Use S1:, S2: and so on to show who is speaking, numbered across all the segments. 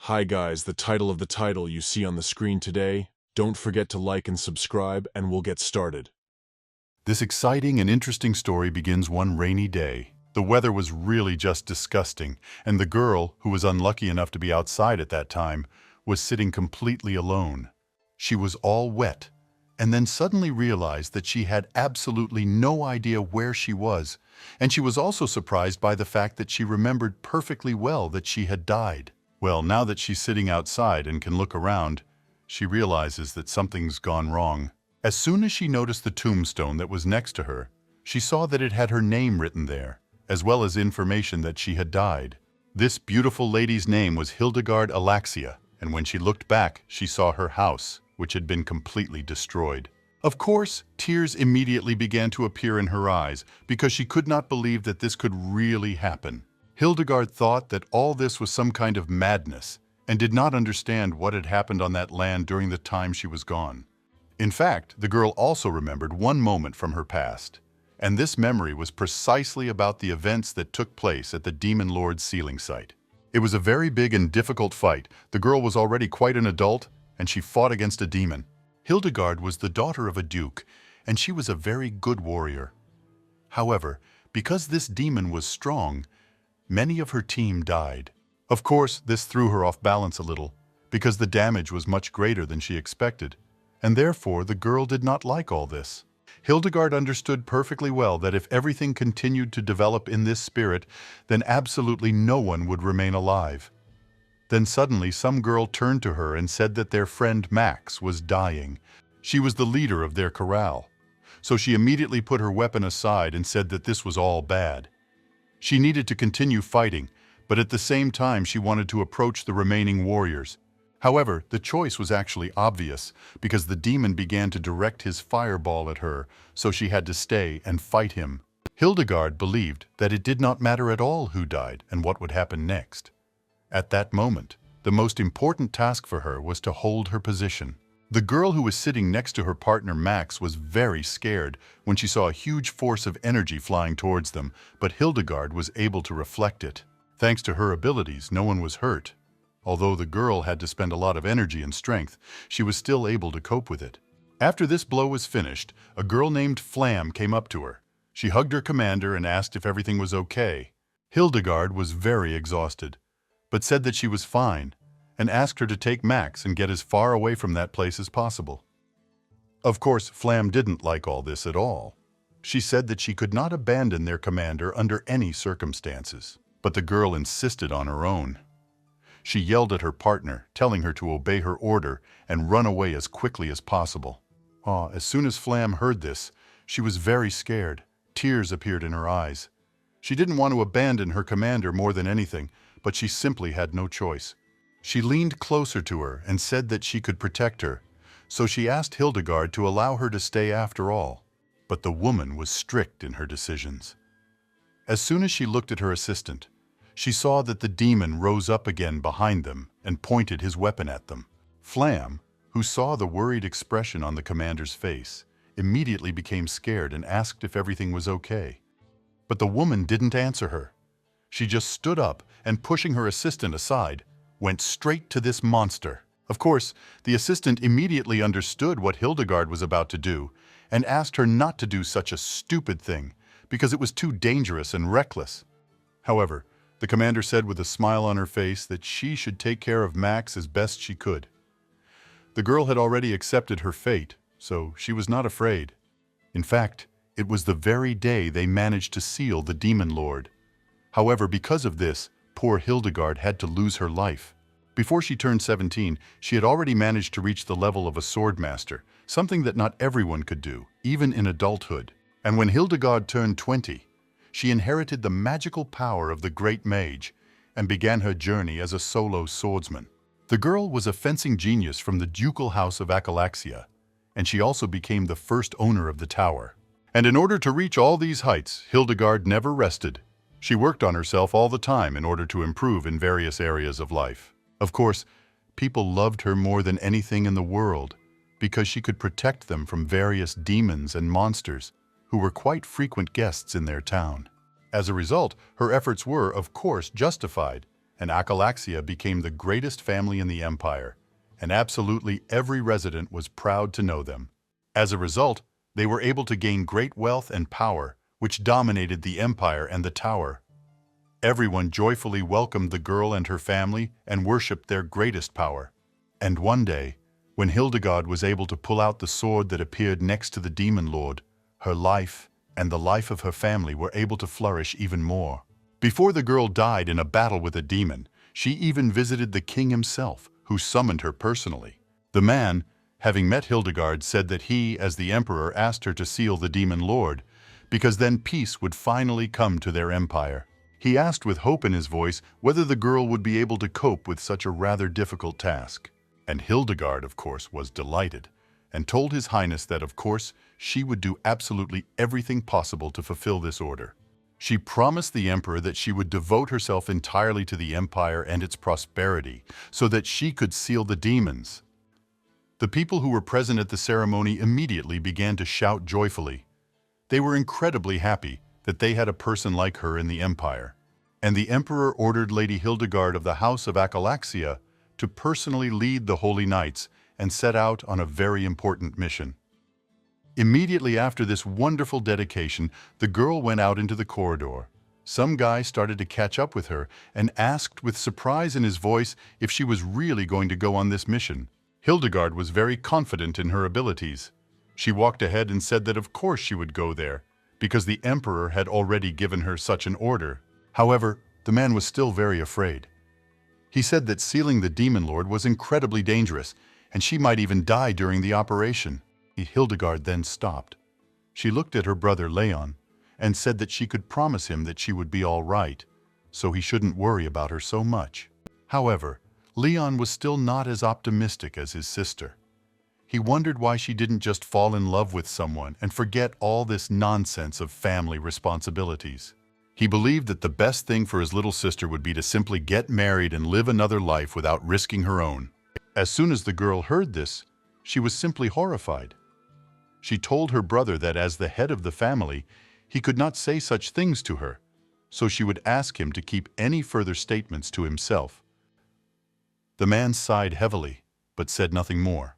S1: Hi guys, the title of the title you see on the screen today. Don't forget to like and subscribe and we'll get started.
S2: This exciting and interesting story begins one rainy day. The weather was really just disgusting, and the girl, who was unlucky enough to be outside at that time, was sitting completely alone. She was all wet, and then suddenly realized that she had absolutely no idea where she was, and she was also surprised by the fact that she remembered perfectly well that she had died. Well, now that she's sitting outside and can look around, she realizes that something's gone wrong. As soon as she noticed the tombstone that was next to her, she saw that it had her name written there, as well as information that she had died. This beautiful lady's name was Hildegard Alaxia, and when she looked back, she saw her house, which had been completely destroyed. Of course, tears immediately began to appear in her eyes because she could not believe that this could really happen. Hildegard thought that all this was some kind of madness and did not understand what had happened on that land during the time she was gone. In fact, the girl also remembered one moment from her past, and this memory was precisely about the events that took place at the Demon Lord's sealing site. It was a very big and difficult fight. The girl was already quite an adult, and she fought against a demon. Hildegard was the daughter of a duke, and she was a very good warrior. However, because this demon was strong, many of her team died. Of course, this threw her off balance a little, because the damage was much greater than she expected, and therefore the girl did not like all this. Hildegard understood perfectly well that if everything continued to develop in this spirit, then absolutely no one would remain alive. Then suddenly some girl turned to her and said that their friend Max was dying. She was the leader of their corral. So she immediately put her weapon aside and said that this was all bad. She needed to continue fighting, but at the same time she wanted to approach the remaining warriors. However, the choice was actually obvious, because the demon began to direct his fireball at her, so she had to stay and fight him. Hildegard believed that it did not matter at all who died and what would happen next. At that moment, the most important task for her was to hold her position. The girl who was sitting next to her partner Max was very scared when she saw a huge force of energy flying towards them, but Hildegard was able to reflect it. Thanks to her abilities, no one was hurt. Although the girl had to spend a lot of energy and strength, she was still able to cope with it. After this blow was finished, a girl named Flam came up to her. She hugged her commander and asked if everything was okay. Hildegard was very exhausted, but said that she was fine, and asked her to take Max and get as far away from that place as possible. Of course, Flam didn't like all this at all. She said that she could not abandon their commander under any circumstances, but the girl insisted on her own. She yelled at her partner, telling her to obey her order and run away as quickly as possible. As soon as Flam heard this, she was very scared. Tears appeared in her eyes. She didn't want to abandon her commander more than anything, but she simply had no choice. She leaned closer to her and said that she could protect her, so she asked Hildegard to allow her to stay after all. But the woman was strict in her decisions. As soon as she looked at her assistant, she saw that the demon rose up again behind them and pointed his weapon at them. Flam, who saw the worried expression on the commander's face, immediately became scared and asked if everything was okay. But the woman didn't answer her. She just stood up and, pushing her assistant aside, went straight to this monster. Of course, the assistant immediately understood what Hildegard was about to do and asked her not to do such a stupid thing because it was too dangerous and reckless. However, the commander said with a smile on her face that she should take care of Max as best she could. The girl had already accepted her fate, so she was not afraid. In fact, it was the very day they managed to seal the Demon Lord. However, because of this, poor Hildegard had to lose her life. Before she turned 17, she had already managed to reach the level of a swordmaster, something that not everyone could do, even in adulthood. And when Hildegard turned 20, she inherited the magical power of the great mage and began her journey as a solo swordsman. The girl was a fencing genius from the ducal house of Alaxia, and she also became the first owner of the tower. And in order to reach all these heights, Hildegard never rested. She worked on herself all the time in order to improve in various areas of life. Of course, people loved her more than anything in the world because she could protect them from various demons and monsters who were quite frequent guests in their town. As a result, her efforts were, of course, justified, and Alaxia became the greatest family in the empire, and absolutely every resident was proud to know them. As a result, they were able to gain great wealth and power, which dominated the empire and the tower. Everyone joyfully welcomed the girl and her family and worshipped their greatest power. And one day, when Hildegard was able to pull out the sword that appeared next to the demon lord, her life and the life of her family were able to flourish even more. Before the girl died in a battle with a demon, she even visited the king himself, who summoned her personally. The man, having met Hildegard, said that he, as the emperor, asked her to seal the demon lord, because then peace would finally come to their empire. He asked with hope in his voice whether the girl would be able to cope with such a rather difficult task. And Hildegard, of course, was delighted, and told His Highness that, of course, she would do absolutely everything possible to fulfill this order. She promised the emperor that she would devote herself entirely to the empire and its prosperity, so that she could seal the demons. The people who were present at the ceremony immediately began to shout joyfully. They were incredibly happy that they had a person like her in the empire. And the emperor ordered Lady Hildegard of the House of Alaxia to personally lead the Holy Knights and set out on a very important mission. Immediately after this wonderful dedication, the girl went out into the corridor. Some guy started to catch up with her and asked with surprise in his voice if she was really going to go on this mission. Hildegard was very confident in her abilities. She walked ahead and said that of course she would go there, because the emperor had already given her such an order. However, the man was still very afraid. He said that sealing the demon lord was incredibly dangerous, and she might even die during the operation. Hildegard then stopped. She looked at her brother Leon and said that she could promise him that she would be all right, so he shouldn't worry about her so much. However, Leon was still not as optimistic as his sister. He wondered why she didn't just fall in love with someone and forget all this nonsense of family responsibilities. He believed that the best thing for his little sister would be to simply get married and live another life without risking her own. As soon as the girl heard this, she was simply horrified. She told her brother that as the head of the family, he could not say such things to her, so she would ask him to keep any further statements to himself. The man sighed heavily, but said nothing more.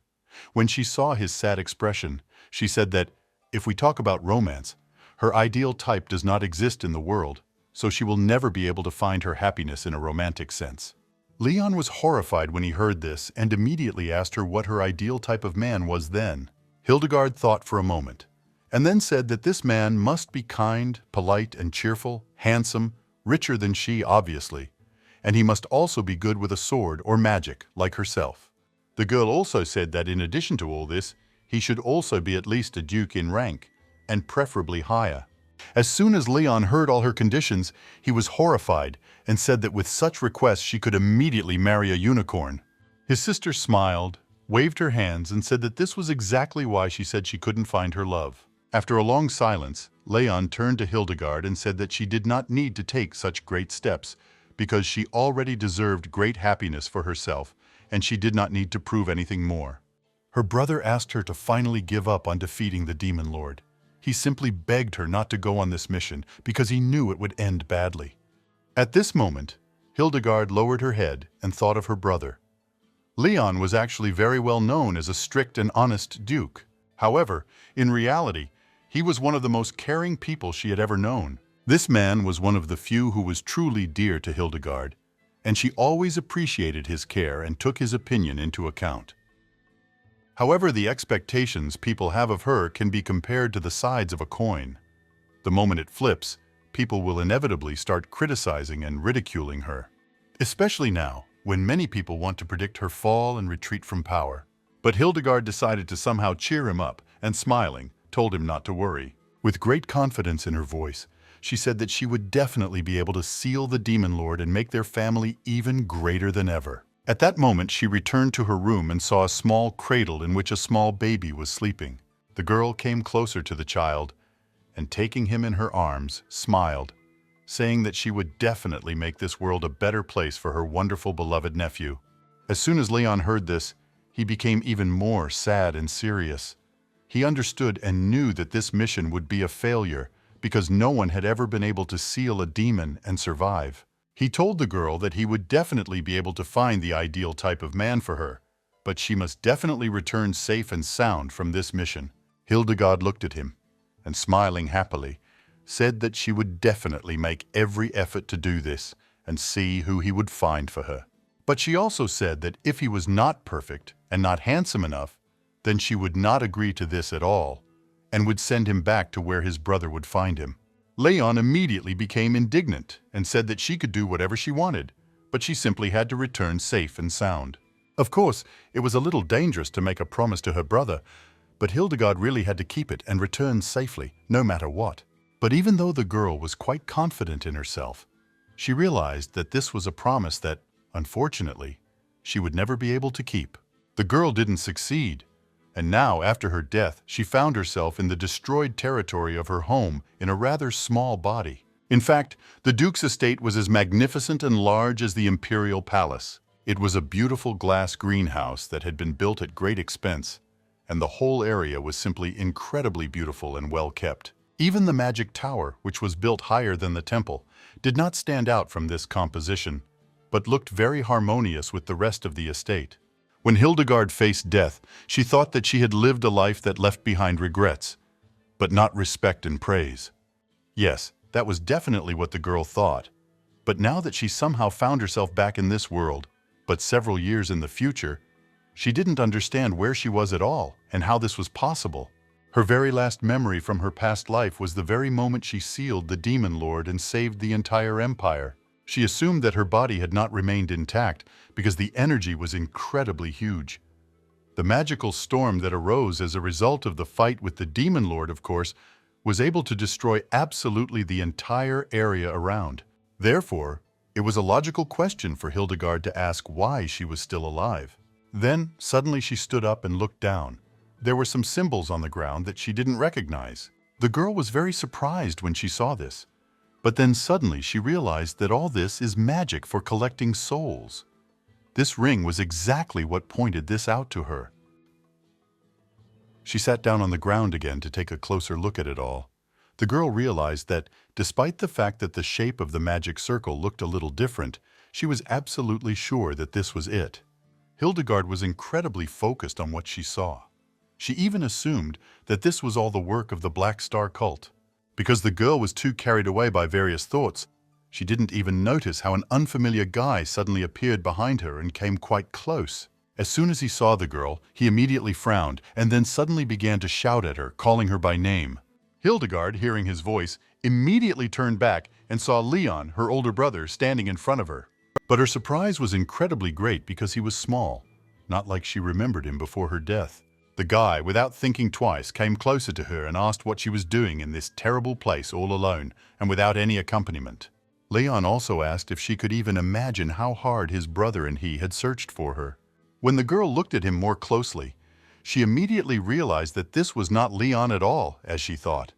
S2: When she saw his sad expression, she said that, if we talk about romance, her ideal type does not exist in the world, so she will never be able to find her happiness in a romantic sense. Leon was horrified when he heard this and immediately asked her what her ideal type of man was then. Hildegard thought for a moment, and then said that this man must be kind, polite, and cheerful, handsome, richer than she, obviously, and he must also be good with a sword or magic, like herself. The girl also said that in addition to all this, he should also be at least a duke in rank, and preferably higher. As soon as Leon heard all her conditions, he was horrified and said that with such requests she could immediately marry a unicorn. His sister smiled, waved her hands, and said that this was exactly why she said she couldn't find her love. After a long silence, Leon turned to Hildegard and said that she did not need to take such great steps, because she already deserved great happiness for herself, and she did not need to prove anything more. Her brother asked her to finally give up on defeating the demon lord. He simply begged her not to go on this mission because he knew it would end badly. At this moment, Hildegard lowered her head and thought of her brother. Leon was actually very well known as a strict and honest duke. However, in reality, he was one of the most caring people she had ever known. This man was one of the few who was truly dear to Hildegard, and she always appreciated his care and took his opinion into account. However, the expectations people have of her can be compared to the sides of a coin. The moment it flips, people will inevitably start criticizing and ridiculing her. Especially now, when many people want to predict her fall and retreat from power. But Hildegard decided to somehow cheer him up and, smiling, told him not to worry. With great confidence in her voice, she said that she would definitely be able to seal the demon lord and make their family even greater than ever. At that moment, she returned to her room and saw a small cradle in which a small baby was sleeping. The girl came closer to the child and, taking him in her arms, smiled, saying that she would definitely make this world a better place for her wonderful beloved nephew. As soon as Leon heard this, he became even more sad and serious. He understood and knew that this mission would be a failure because no one had ever been able to seal a demon and survive. He told the girl that he would definitely be able to find the ideal type of man for her, but she must definitely return safe and sound from this mission. Hildegard looked at him, and smiling happily, said that she would definitely make every effort to do this and see who he would find for her. But she also said that if he was not perfect and not handsome enough, then she would not agree to this at all and would send him back to where his brother would find him. Leon immediately became indignant and said that she could do whatever she wanted, but she simply had to return safe and sound. Of course, it was a little dangerous to make a promise to her brother, but Hildegard really had to keep it and return safely, no matter what. But even though the girl was quite confident in herself, she realized that this was a promise that, unfortunately, she would never be able to keep. The girl didn't succeed, and now, after her death, she found herself in the destroyed territory of her home in a rather small body. In fact, the Duke's estate was as magnificent and large as the imperial palace. It was a beautiful glass greenhouse that had been built at great expense, and the whole area was simply incredibly beautiful and well kept. Even the magic tower, which was built higher than the temple, did not stand out from this composition, but looked very harmonious with the rest of the estate. When Hildegard faced death, she thought that she had lived a life that left behind regrets, but not respect and praise. Yes, that was definitely what the girl thought. But now that she somehow found herself back in this world, but several years in the future, she didn't understand where she was at all and how this was possible. Her very last memory from her past life was the very moment she sealed the Demon Lord and saved the entire empire. She assumed that her body had not remained intact because the energy was incredibly huge. The magical storm that arose as a result of the fight with the Demon Lord, of course, was able to destroy absolutely the entire area around. Therefore, it was a logical question for Hildegard to ask why she was still alive. Then, suddenly she stood up and looked down. There were some symbols on the ground that she didn't recognize. The girl was very surprised when she saw this. But then suddenly she realized that all this is magic for collecting souls. This ring was exactly what pointed this out to her. She sat down on the ground again to take a closer look at it all. The girl realized that, despite the fact that the shape of the magic circle looked a little different, she was absolutely sure that this was it. Hildegard was incredibly focused on what she saw. She even assumed that this was all the work of the Black Star cult. Because the girl was too carried away by various thoughts, she didn't even notice how an unfamiliar guy suddenly appeared behind her and came quite close. As soon as he saw the girl, he immediately frowned and then suddenly began to shout at her, calling her by name. Hildegard, hearing his voice, immediately turned back and saw Leon, her older brother, standing in front of her. But her surprise was incredibly great because he was small, not like she remembered him before her death. The guy, without thinking twice, came closer to her and asked what she was doing in this terrible place all alone and without any accompaniment. Leon also asked if she could even imagine how hard his brother and he had searched for her. When the girl looked at him more closely, she immediately realized that this was not Leon at all, as she thought.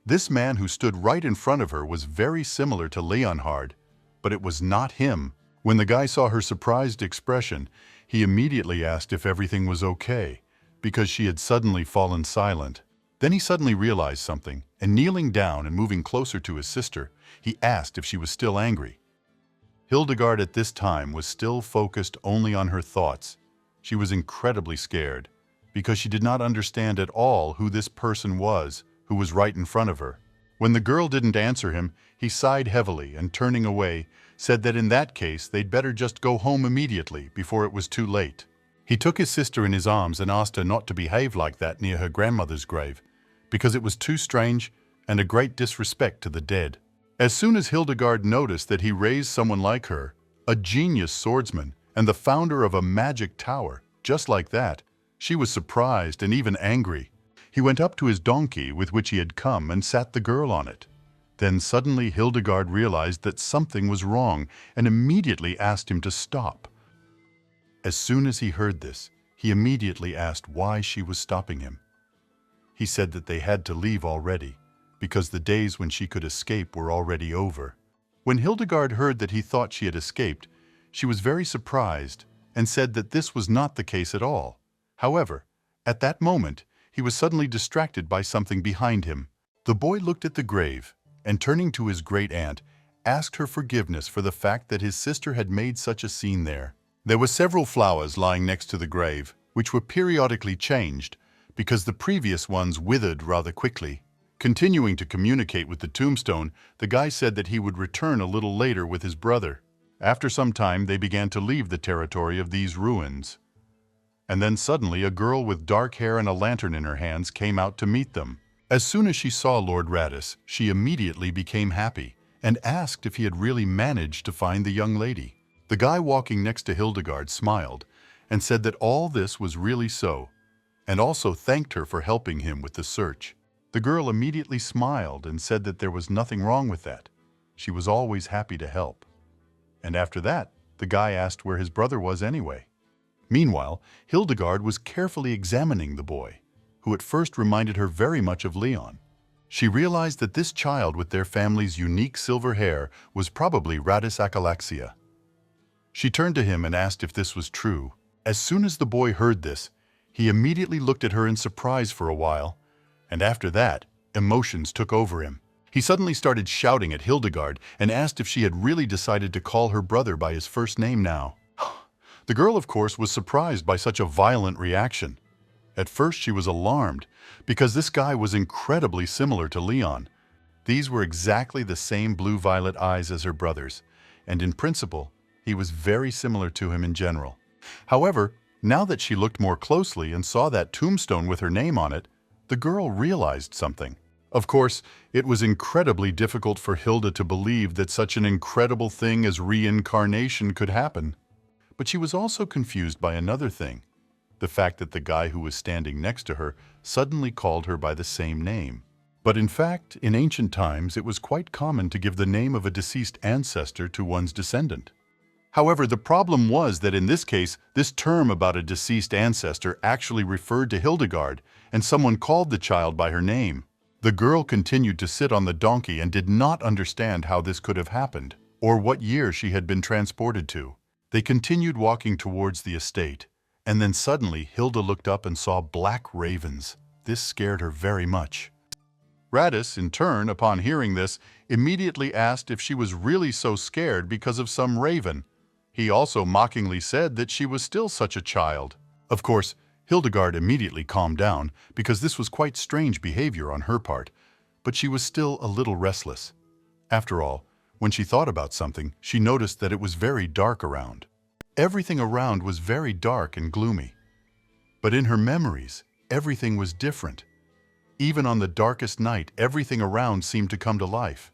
S2: This man who stood right in front of her was very similar to Leonhard, but it was not him. When the guy saw her surprised expression, he immediately asked if everything was okay, because she had suddenly fallen silent. Then he suddenly realized something, and kneeling down and moving closer to his sister, he asked if she was still angry. Hildegard at this time was still focused only on her thoughts. She was incredibly scared, because she did not understand at all who this person was who was right in front of her. When the girl didn't answer him, he sighed heavily and, turning away, said that in that case they'd better just go home immediately before it was too late. He took his sister in his arms and asked her not to behave like that near her grandmother's grave, because it was too strange and a great disrespect to the dead. As soon as Hildegard noticed that he raised someone like her, a genius swordsman and the founder of a magic tower, just like that, she was surprised and even angry. He went up to his donkey with which he had come and sat the girl on it. Then suddenly Hildegard realized that something was wrong and immediately asked him to stop. As soon as he heard this, he immediately asked why she was stopping him. He said that they had to leave already, because the days when she could escape were already over. When Hildegard heard that he thought she had escaped, she was very surprised and said that this was not the case at all. However, at that moment, he was suddenly distracted by something behind him. The boy looked at the grave and, turning to his great-aunt, asked her forgiveness for the fact that his sister had made such a scene there. There were several flowers lying next to the grave, which were periodically changed because the previous ones withered rather quickly. Continuing to communicate with the tombstone, the guy said that he would return a little later with his brother. After some time, they began to leave the territory of these ruins. And then suddenly a girl with dark hair and a lantern in her hands came out to meet them. As soon as she saw Lord Radis, she immediately became happy and asked if he had really managed to find the young lady. The guy walking next to Hildegard smiled and said that all this was really so, and also thanked her for helping him with the search. The girl immediately smiled and said that there was nothing wrong with that. She was always happy to help. And after that, the guy asked where his brother was anyway. Meanwhile, Hildegard was carefully examining the boy, who at first reminded her very much of Leon. She realized that this child with their family's unique silver hair was probably Radis Alaxia. She turned to him and asked if this was true. As soon as the boy heard this, he immediately looked at her in surprise for a while, and after that, emotions took over him. He suddenly started shouting at Hildegard and asked if she had really decided to call her brother by his first name now. The girl, of course, was surprised by such a violent reaction. At first, she was alarmed because this guy was incredibly similar to Leon. These were exactly the same blue-violet eyes as her brother's, and in principle, he was very similar to him in general. However, now that she looked more closely and saw that tombstone with her name on it, the girl realized something. Of course, it was incredibly difficult for Hilda to believe that such an incredible thing as reincarnation could happen. But she was also confused by another thing, the fact that the guy who was standing next to her suddenly called her by the same name. But in fact, in ancient times, it was quite common to give the name of a deceased ancestor to one's descendant. However, the problem was that in this case, this term about a deceased ancestor actually referred to Hildegard, and someone called the child by her name. The girl continued to sit on the donkey and did not understand how this could have happened, or what year she had been transported to. They continued walking towards the estate, and then suddenly Hilda looked up and saw black ravens. This scared her very much. Radis, in turn, upon hearing this, immediately asked if she was really so scared because of some raven. He also mockingly said that she was still such a child. Of course, Hildegard immediately calmed down because this was quite strange behavior on her part, but she was still a little restless. After all, when she thought about something, she noticed that it was very dark around. Everything around was very dark and gloomy. But in her memories, everything was different. Even on the darkest night, everything around seemed to come to life.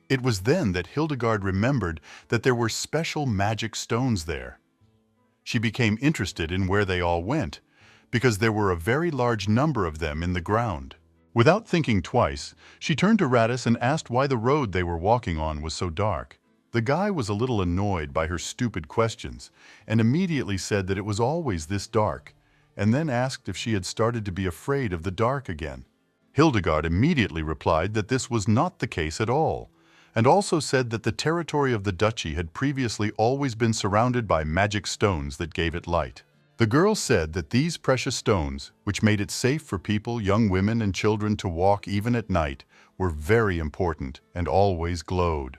S2: It was then that Hildegard remembered that there were special magic stones there. She became interested in where they all went, because there were a very large number of them in the ground. Without thinking twice, she turned to Radis and asked why the road they were walking on was so dark. The guy was a little annoyed by her stupid questions and immediately said that it was always this dark, and then asked if she had started to be afraid of the dark again. Hildegard immediately replied that this was not the case at all, and also said that the territory of the duchy had previously always been surrounded by magic stones that gave it light. The girl said that these precious stones, which made it safe for people, young women and children to walk even at night, were very important and always glowed.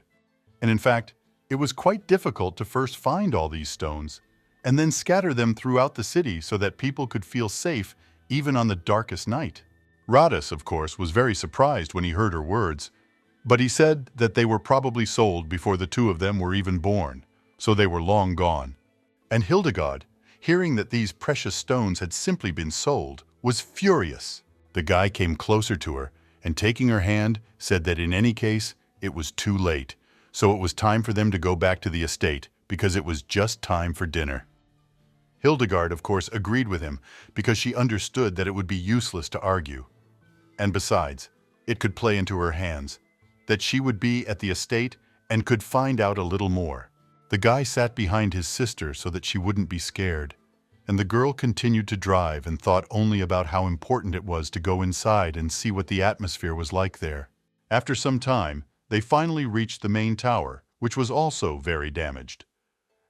S2: And in fact, it was quite difficult to first find all these stones and then scatter them throughout the city so that people could feel safe even on the darkest night. Radis, of course, was very surprised when he heard her words, but he said that they were probably sold before the two of them were even born, so they were long gone. And Hildegard, hearing that these precious stones had simply been sold, was furious. The guy came closer to her and, taking her hand, said that in any case, it was too late, so it was time for them to go back to the estate because it was just time for dinner. Hildegard, of course, agreed with him because she understood that it would be useless to argue. And besides, it could play into her hands, that she would be at the estate and could find out a little more. The guy sat behind his sister so that she wouldn't be scared, and the girl continued to drive and thought only about how important it was to go inside and see what the atmosphere was like there. After some time, they finally reached the main tower, which was also very damaged.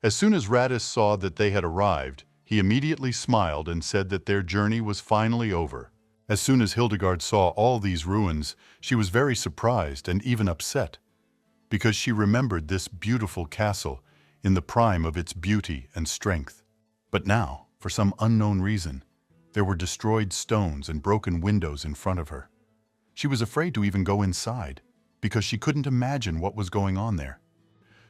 S2: As soon as Radis saw that they had arrived, he immediately smiled and said that their journey was finally over. As soon as Hildegard saw all these ruins, she was very surprised and even upset, because she remembered this beautiful castle in the prime of its beauty and strength. But now, for some unknown reason, there were destroyed stones and broken windows in front of her. She was afraid to even go inside, because she couldn't imagine what was going on there.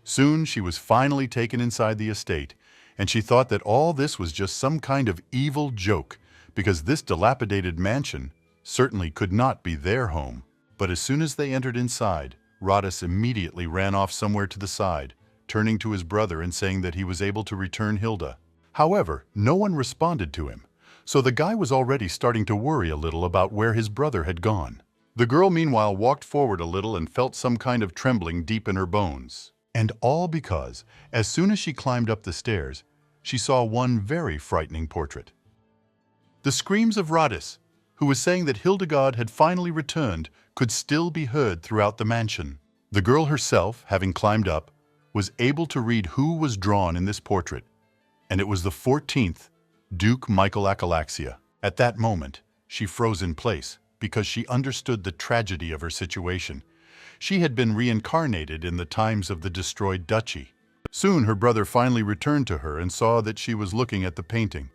S2: Soon she was finally taken inside the estate, and she thought that all this was just some kind of evil joke, because this dilapidated mansion certainly could not be their home. But as soon as they entered inside, Rodis immediately ran off somewhere to the side, turning to his brother and saying that he was able to return Hilda. However, no one responded to him, so the guy was already starting to worry a little about where his brother had gone. The girl meanwhile walked forward a little and felt some kind of trembling deep in her bones. And all because, as soon as she climbed up the stairs, she saw one very frightening portrait. The screams of Rodis, who was saying that Hildegard had finally returned, could still be heard throughout the mansion. The girl herself, having climbed up, was able to read who was drawn in this portrait, and it was the 14th Duke Michael Alaxia. At that moment, she froze in place because she understood the tragedy of her situation. She had been reincarnated in the times of the destroyed duchy. Soon her brother finally returned to her and saw that she was looking at the painting.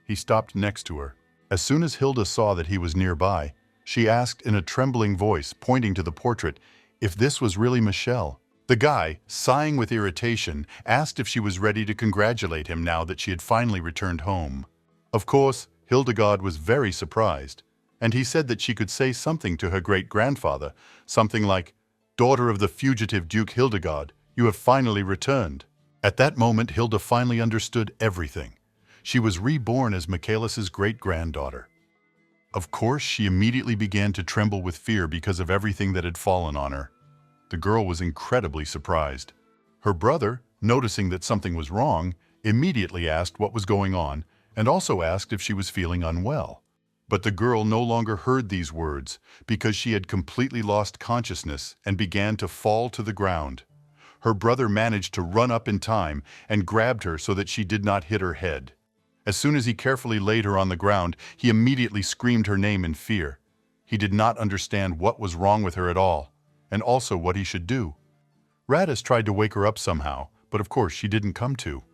S2: He stopped next to her. As soon as Hilda saw that he was nearby, she asked in a trembling voice, pointing to the portrait, if this was really Michelle. The guy, sighing with irritation, asked if she was ready to congratulate him now that she had finally returned home. Of course, Hildegard was very surprised, and he said that she could say something to her great-grandfather, something like, "Daughter of the fugitive Duke Hildegard, you have finally returned." At that moment, Hilda finally understood everything. She was reborn as Michaelis's great-granddaughter. Of course, she immediately began to tremble with fear because of everything that had fallen on her. The girl was incredibly surprised. Her brother, noticing that something was wrong, immediately asked what was going on and also asked if she was feeling unwell. But the girl no longer heard these words because she had completely lost consciousness and began to fall to the ground. Her brother managed to run up in time and grabbed her so that she did not hit her head. As soon as he carefully laid her on the ground, he immediately screamed her name in fear. He did not understand what was wrong with her at all, and also what he should do. Radis tried to wake her up somehow, but of course she didn't come to.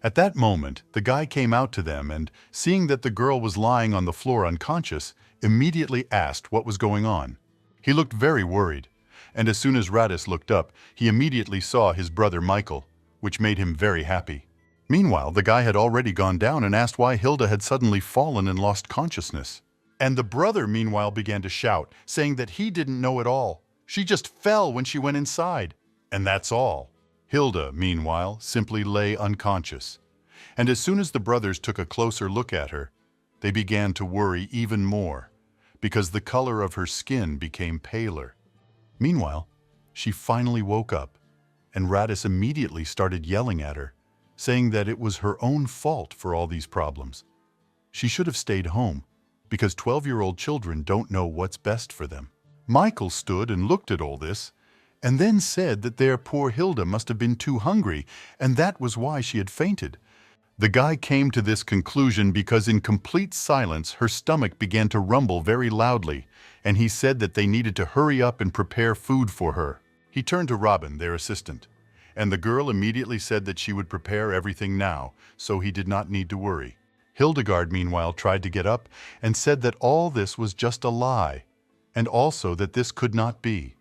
S2: At that moment, the guy came out to them and, seeing that the girl was lying on the floor unconscious, immediately asked what was going on. He looked very worried, and as soon as Radis looked up, he immediately saw his brother Michael, which made him very happy. Meanwhile, the guy had already gone down and asked why Hilda had suddenly fallen and lost consciousness. And the brother meanwhile began to shout, saying that he didn't know at all. She just fell when she went inside. And that's all. Hilda, meanwhile, simply lay unconscious. And as soon as the brothers took a closer look at her, they began to worry even more, because the color of her skin became paler. Meanwhile, she finally woke up, and Radis immediately started yelling at her, saying that it was her own fault for all these problems. She should have stayed home, because 12-year-old children don't know what's best for them. Michael stood and looked at all this, and then said that their poor Hilda must have been too hungry, and that was why she had fainted. The guy came to this conclusion because in complete silence her stomach began to rumble very loudly, and he said that they needed to hurry up and prepare food for her. He turned to Robin, their assistant, and the girl immediately said that she would prepare everything now, so he did not need to worry. Hildegard, meanwhile, tried to get up and said that all this was just a lie, and also that this could not be.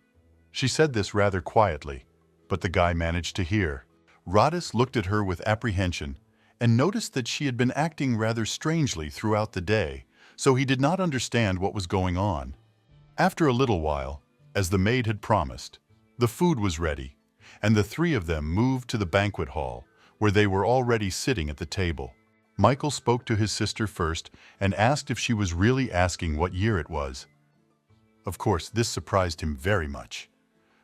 S2: She said this rather quietly, but the guy managed to hear. Radis looked at her with apprehension and noticed that she had been acting rather strangely throughout the day, so he did not understand what was going on. After a little while, as the maid had promised, the food was ready, and the three of them moved to the banquet hall, where they were already sitting at the table. Michael spoke to his sister first and asked if she was really asking what year it was. Of course, this surprised him very much.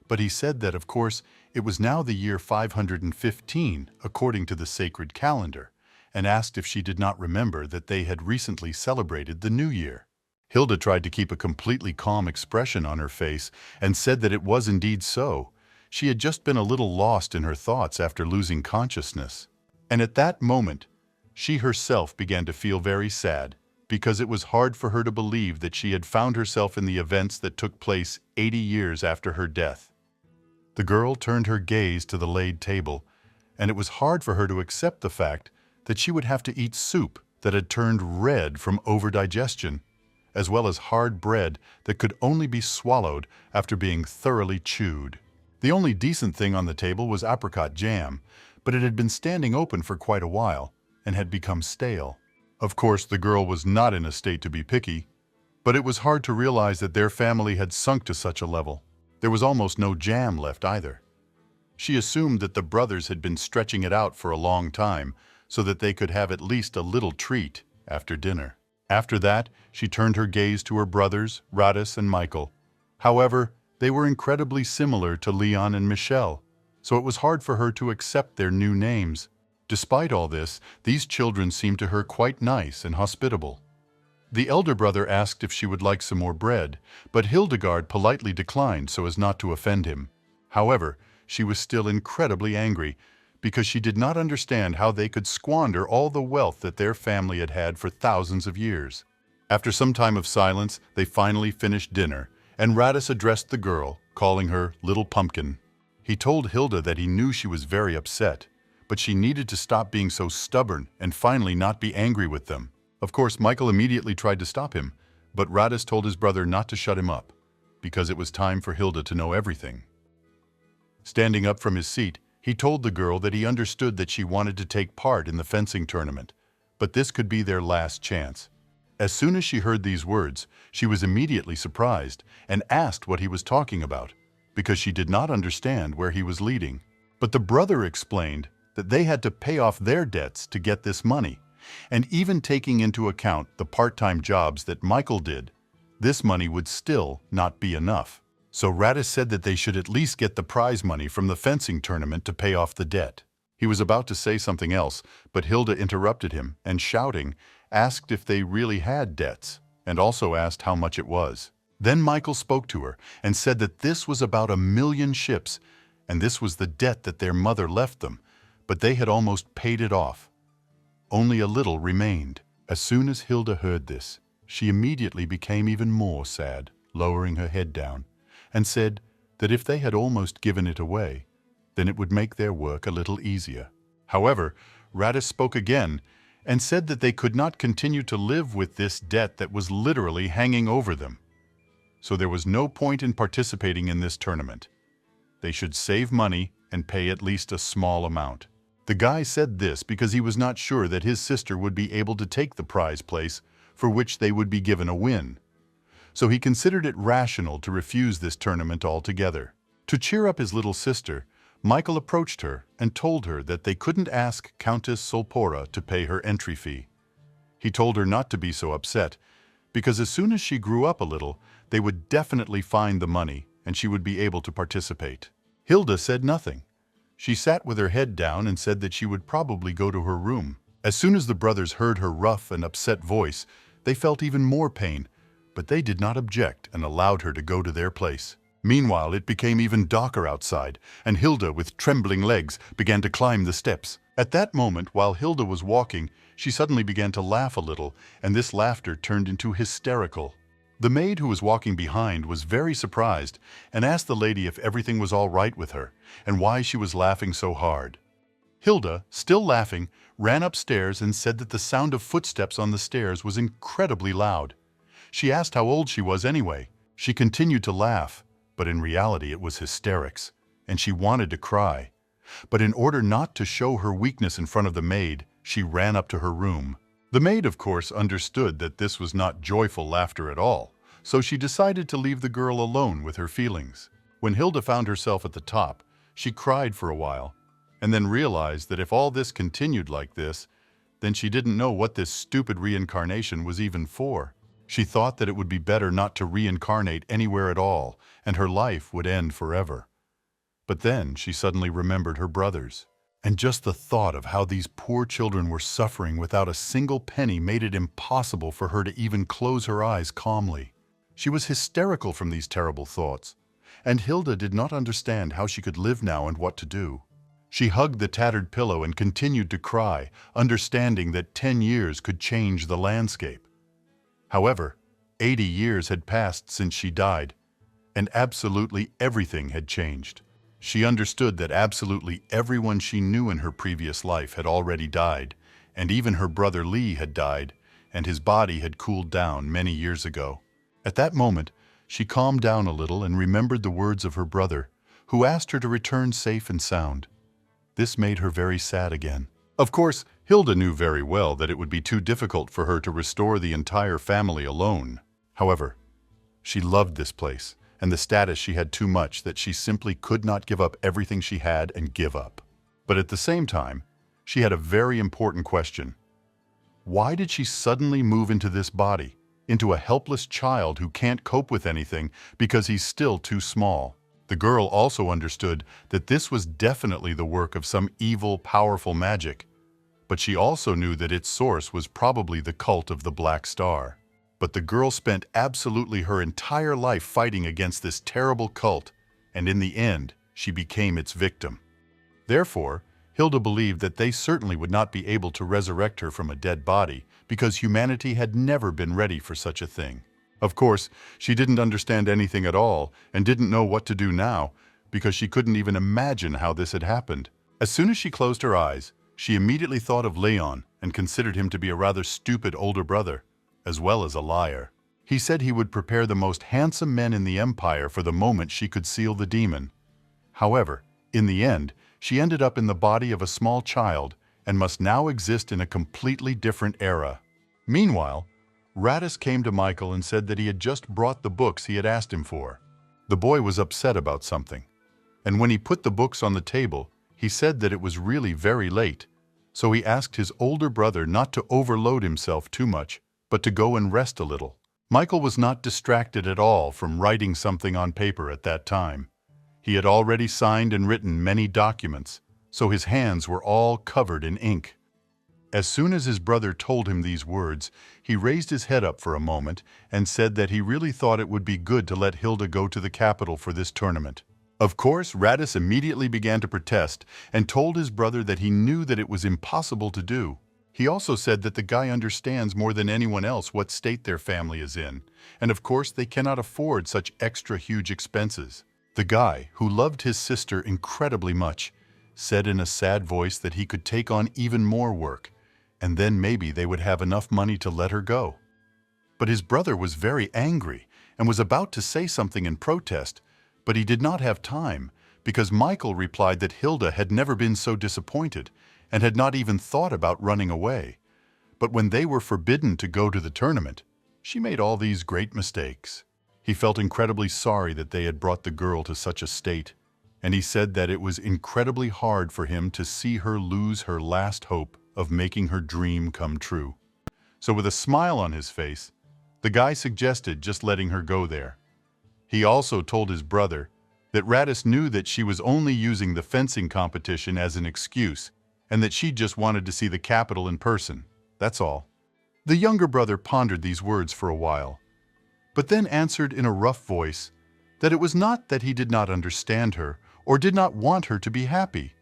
S2: But he said that, of course, it was now the year 515, according to the sacred calendar, and asked if she did not remember that they had recently celebrated the New Year. Hilda tried to keep a completely calm expression on her face and said that it was indeed so. She had just been a little lost in her thoughts after losing consciousness. And at that moment, she herself began to feel very sad, because it was hard for her to believe that she had found herself in the events that took place 80 years after her death. The girl turned her gaze to the laid table, and it was hard for her to accept the fact that she would have to eat soup that had turned red from overdigestion, as well as hard bread that could only be swallowed after being thoroughly chewed. The only decent thing on the table was apricot jam, but it had been standing open for quite a while and had become stale. Of course, the girl was not in a state to be picky, but it was hard to realize that their family had sunk to such a level. There was almost no jam left either. She assumed that the brothers had been stretching it out for a long time so that they could have at least a little treat after dinner. After that, she turned her gaze to her brothers, Radis and Michael. However, they were incredibly similar to Leon and Michelle, so it was hard for her to accept their new names. Despite all this, these children seemed to her quite nice and hospitable. The elder brother asked if she would like some more bread, but Hildegard politely declined so as not to offend him. However, she was still incredibly angry because she did not understand how they could squander all the wealth that their family had had for thousands of years. After some time of silence, they finally finished dinner, and Radis addressed the girl, calling her Little Pumpkin. He told Hilda that he knew she was very upset, but she needed to stop being so stubborn and finally not be angry with them. Of course, Michael immediately tried to stop him, but Radis told his brother not to shut him up, because it was time for Hilda to know everything. Standing up from his seat, he told the girl that he understood that she wanted to take part in the fencing tournament, but this could be their last chance. As soon as she heard these words, she was immediately surprised and asked what he was talking about, because she did not understand where he was leading. But the brother explained that they had to pay off their debts to get this money, and even taking into account the part-time jobs that Michael did, this money would still not be enough. So Radis said that they should at least get the prize money from the fencing tournament to pay off the debt. He was about to say something else, but Hilda interrupted him and, shouting, asked if they really had debts, and also asked how much it was. Then Michael spoke to her and said that this was about 1,000,000 ships, and this was the debt that their mother left them, but they had almost paid it off. Only a little remained. As soon as Hilda heard this, she immediately became even more sad, lowering her head down, and said that if they had almost given it away, then it would make their work a little easier. However, Radis spoke again and said that they could not continue to live with this debt that was literally hanging over them. So there was no point in participating in this tournament. They should save money and pay at least a small amount. The guy said this because he was not sure that his sister would be able to take the prize place for which they would be given a win. So he considered it rational to refuse this tournament altogether. To cheer up his little sister, Michael approached her and told her that they couldn't ask Countess Solpora to pay her entry fee. He told her not to be so upset, because as soon as she grew up a little, they would definitely find the money and she would be able to participate. Hilda said nothing. She sat with her head down and said that she would probably go to her room. As soon as the brothers heard her rough and upset voice, they felt even more pain, but they did not object and allowed her to go to their place. Meanwhile, it became even darker outside, and Hilda, with trembling legs, began to climb the steps. At that moment, while Hilda was walking, she suddenly began to laugh a little, and this laughter turned into hysterical. The maid who was walking behind was very surprised and asked the lady if everything was all right with her and why she was laughing so hard. Hilda, still laughing, ran upstairs and said that the sound of footsteps on the stairs was incredibly loud. She asked how old she was anyway. She continued to laugh, but in reality it was hysterics, and she wanted to cry. But in order not to show her weakness in front of the maid, she ran up to her room. The maid, of course, understood that this was not joyful laughter at all, so she decided to leave the girl alone with her feelings. When Hilda found herself at the top, she cried for a while, and then realized that if all this continued like this, then she didn't know what this stupid reincarnation was even for. She thought that it would be better not to reincarnate anywhere at all, and her life would end forever. But then she suddenly remembered her brothers. And just the thought of how these poor children were suffering without a single penny made it impossible for her to even close her eyes calmly. She was hysterical from these terrible thoughts, and Hilda did not understand how she could live now and what to do. She hugged the tattered pillow and continued to cry, understanding that 10 years could change the landscape. However, 80 years had passed since she died, and absolutely everything had changed. She understood that absolutely everyone she knew in her previous life had already died, and even her brother Lee had died, and his body had cooled down many years ago. At that moment, she calmed down a little and remembered the words of her brother, who asked her to return safe and sound. This made her very sad again. Of course, Hilda knew very well that it would be too difficult for her to restore the entire family alone. However, she loved this place, and the status she had too much that she simply could not give up everything she had and give up. But at the same time, she had a very important question. Why did she suddenly move into this body, into a helpless child who can't cope with anything because he's still too small? The girl also understood that this was definitely the work of some evil, powerful magic, but she also knew that its source was probably the cult of the Black Star. But the girl spent absolutely her entire life fighting against this terrible cult, and in the end, she became its victim. Therefore, Hilda believed that they certainly would not be able to resurrect her from a dead body because humanity had never been ready for such a thing. Of course, she didn't understand anything at all and didn't know what to do now because she couldn't even imagine how this had happened. As soon as she closed her eyes, she immediately thought of Leon and considered him to be a rather stupid older brother, as well as a liar. He said he would prepare the most handsome men in the empire for the moment she could seal the demon. However, in the end, she ended up in the body of a small child and must now exist in a completely different era. Meanwhile, Radis came to Michael and said that he had just brought the books he had asked him for. The boy was upset about something, and when he put the books on the table, he said that it was really very late, so he asked his older brother not to overload himself too much, but to go and rest a little. Michael was not distracted at all from writing something on paper at that time. He had already signed and written many documents, so his hands were all covered in ink. As soon as his brother told him these words, he raised his head up for a moment and said that he really thought it would be good to let Hilda go to the capital for this tournament. Of course, Radis immediately began to protest and told his brother that he knew that it was impossible to do. He also said that the guy understands more than anyone else what state their family is in, and of course they cannot afford such extra huge expenses. The guy, who loved his sister incredibly much, said in a sad voice that he could take on even more work, and then maybe they would have enough money to let her go. But his brother was very angry and was about to say something in protest, but he did not have time because Michael replied that Hilda had never been so disappointed and had not even thought about running away. But when they were forbidden to go to the tournament, she made all these great mistakes. He felt incredibly sorry that they had brought the girl to such a state, and he said that it was incredibly hard for him to see her lose her last hope of making her dream come true. So with a smile on his face, the guy suggested just letting her go there. He also told his brother that Radis knew that she was only using the fencing competition as an excuse and that she just wanted to see the capital in person. That's all. The younger brother pondered these words for a while, but then answered in a rough voice that it was not that he did not understand her or did not want her to be happy.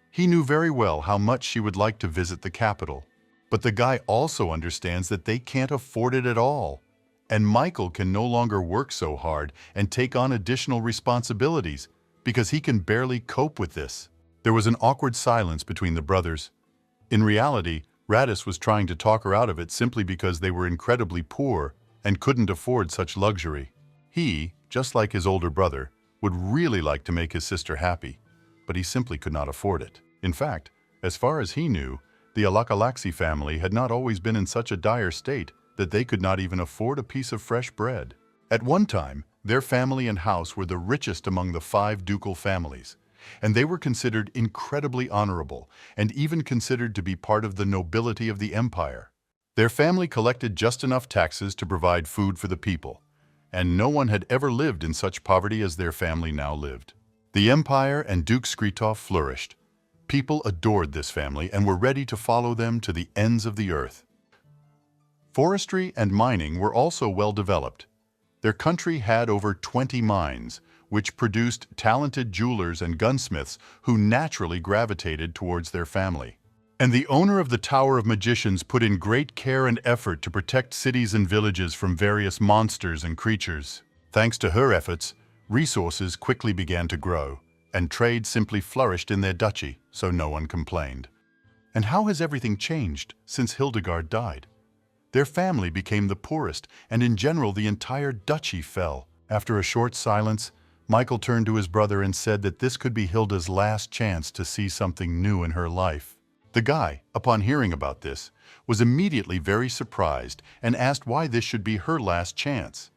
S2: He knew very well how much she would like to visit the capital, but the guy also understands that they can't afford it at all, and Michael can no longer work so hard and take on additional responsibilities because he can barely cope with this. There was an awkward silence between the brothers. In reality, Radis was trying to talk her out of it simply because they were incredibly poor and couldn't afford such luxury. He, just like his older brother, would really like to make his sister happy, but he simply could not afford it. In fact, as far as he knew, the Alaxia family had not always been in such a dire state that they could not even afford a piece of fresh bread. At one time, their family and house were the richest among the 5 ducal families, and they were considered incredibly honorable and even considered to be part of the nobility of the empire. Their family collected just enough taxes to provide food for the people, and no one had ever lived in such poverty as their family now lived. The empire and Duke Skritov flourished. People adored this family and were ready to follow them to the ends of the earth. Forestry and mining were also well developed. Their country had over 20 mines, which produced talented jewelers and gunsmiths who naturally gravitated towards their family. And the owner of the Tower of Magicians put in great care and effort to protect cities and villages from various monsters and creatures. Thanks to her efforts, resources quickly began to grow, and trade simply flourished in their duchy, so no one complained. And how has everything changed since Hildegard died? Their family became the poorest, and in general the entire duchy fell. After a short silence, Michael turned to his brother and said that this could be Hilda's last chance to see something new in her life. The guy, upon hearing about this, was immediately very surprised and asked why this should be her last chance.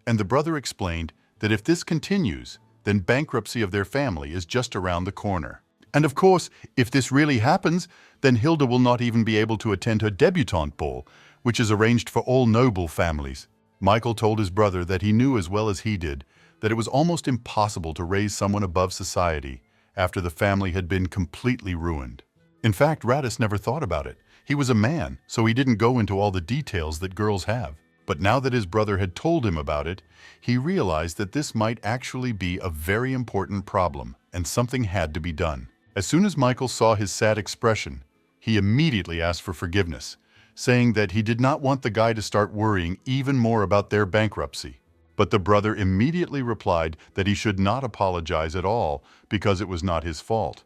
S2: And the brother explained that if this continues, then bankruptcy of their family is just around the corner. And of course, if this really happens, then Hilda will not even be able to attend her debutante ball, which is arranged for all noble families. Michael told his brother that he knew as well as he did that it was almost impossible to raise someone above society after the family had been completely ruined. In fact, Radis never thought about it. He was a man, so he didn't go into all the details that girls have. But now that his brother had told him about it, he realized that this might actually be a very important problem, and something had to be done. As soon as Michael saw his sad expression, he immediately asked for forgiveness, saying that he did not want the guy to start worrying even more about their bankruptcy. But the brother immediately replied that he should not apologize at all because it was not his fault.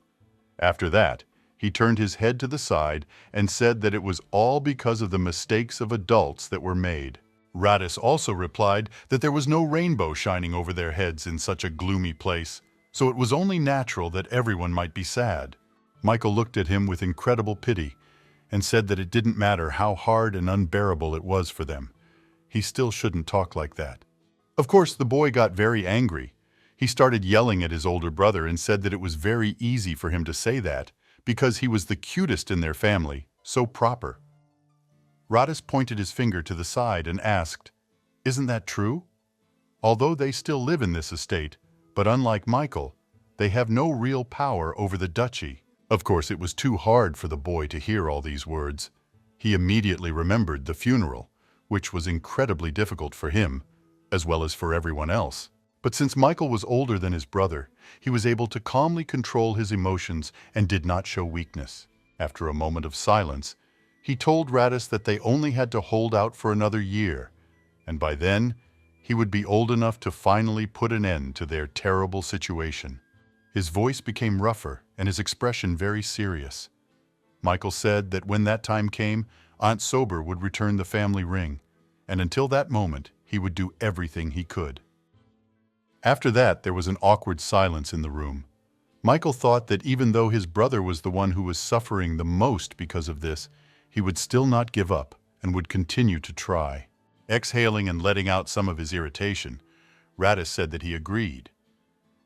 S2: After that, he turned his head to the side and said that it was all because of the mistakes of adults that were made. Radis also replied that there was no rainbow shining over their heads in such a gloomy place, so it was only natural that everyone might be sad. Michael looked at him with incredible pity and said that it didn't matter how hard and unbearable it was for them. He still shouldn't talk like that. Of course, the boy got very angry. He started yelling at his older brother and said that it was very easy for him to say that because he was the cutest in their family, so proper. Radis pointed his finger to the side and asked, "Isn't that true? Although they still live in this estate, but unlike Michael, they have no real power over the duchy." Of course, it was too hard for the boy to hear all these words. He immediately remembered the funeral, which was incredibly difficult for him, as well as for everyone else. But since Michael was older than his brother, he was able to calmly control his emotions and did not show weakness. After a moment of silence, he told Radis that they only had to hold out for another year, and by then, he would be old enough to finally put an end to their terrible situation. His voice became rougher and his expression very serious. Michael said that when that time came, Aunt Sober would return the family ring, and until that moment, he would do everything he could. After that, there was an awkward silence in the room. Michael thought that even though his brother was the one who was suffering the most because of this, he would still not give up and would continue to try. Exhaling and letting out some of his irritation, Radis said that he agreed.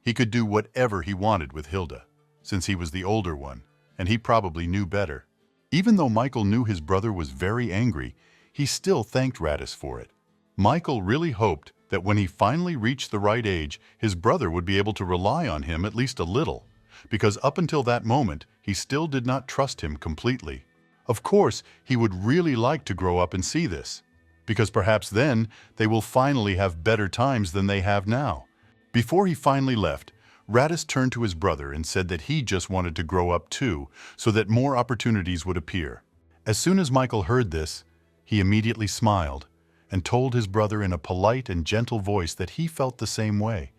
S2: He could do whatever he wanted with Hilda, since he was the older one, and he probably knew better. Even though Michael knew his brother was very angry, he still thanked Radis for it. Michael really hoped that when he finally reached the right age, his brother would be able to rely on him at least a little, because up until that moment, he still did not trust him completely. Of course, he would really like to grow up and see this, because perhaps then they will finally have better times than they have now. Before he finally left, Radis turned to his brother and said that he just wanted to grow up too, so that more opportunities would appear. As soon as Michael heard this, he immediately smiled and told his brother in a polite and gentle voice that he felt the same way.